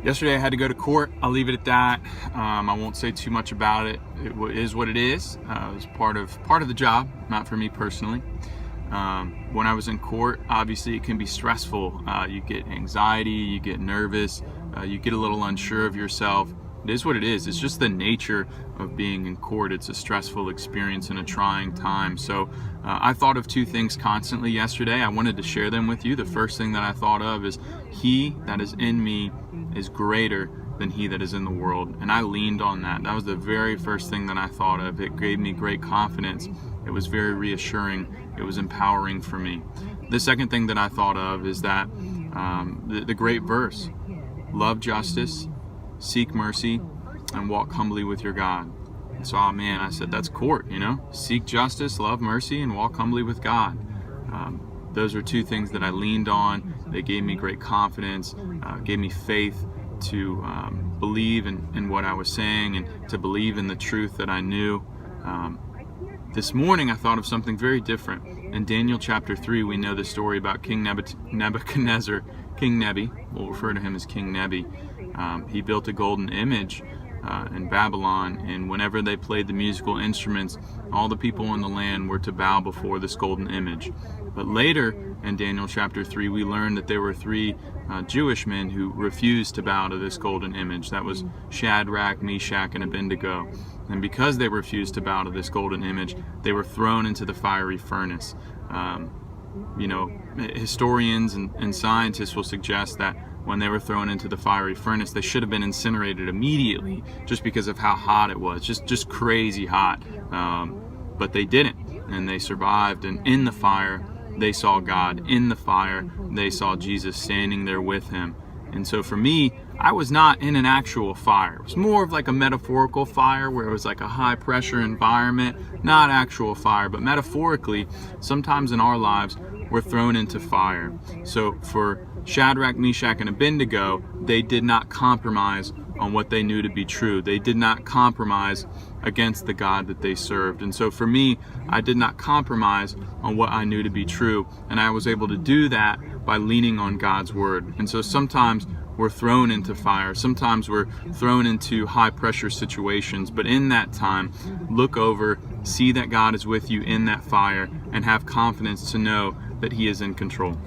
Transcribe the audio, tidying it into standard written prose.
Yesterday I had to go to court. I'll leave it at that. I won't say too much about it. It is what it is. It was part of the job, not for me personally. When I was in court, obviously it can be stressful. You get anxiety, you get nervous, you get a little unsure of yourself. It is what it is. It's just the nature of being in court. It's a stressful experience and a trying time. So I thought of two things constantly yesterday. I wanted to share them with you. The first thing that I thought of is, he that is in me is greater than he that is in the world. And I leaned on that. That was the very first thing that I thought of. It gave me great confidence. It was very reassuring. It was empowering for me. The second thing that I thought of is that the great verse, love justice, seek mercy, and walk humbly with your God. So, man, I said, that's court, seek justice, love mercy, and walk humbly with God. Those are two things that I leaned on. They gave me great confidence, gave me faith to believe in what I was saying and to believe in the truth that I knew. This morning I thought of something very different. In Daniel chapter 3, we know the story about King Nebuchadnezzar, King Nebi. We'll refer to him as King Nebi. He built a golden image in Babylon, and whenever they played the musical instruments, all the people in the land were to bow before this golden image. But later in Daniel chapter 3, we learned that there were three Jewish men who refused to bow to this golden image. That was Shadrach, Meshach, and Abednego. And because they refused to bow to this golden image, they were thrown into the fiery furnace. Historians and scientists will suggest that when they were thrown into the fiery furnace, they should have been incinerated immediately, just because of how hot it was, just crazy hot. But they didn't, and they survived. And in the fire, they saw God. In the fire, they saw Jesus standing there with him. And so for me, I was not in an actual fire. It was more of like a metaphorical fire, where it was like a high pressure environment, not actual fire, but metaphorically, sometimes in our lives, we're thrown into fire. So for Shadrach, Meshach, and Abednego, they did not compromise on what they knew to be true. They did not compromise against the God that they served. And so for me, I did not compromise on what I knew to be true. And I was able to do that by leaning on God's word. And so sometimes we're thrown into fire. Sometimes we're thrown into high pressure situations. But in that time, look over, see that God is with you in that fire, and have confidence to know that he is in control.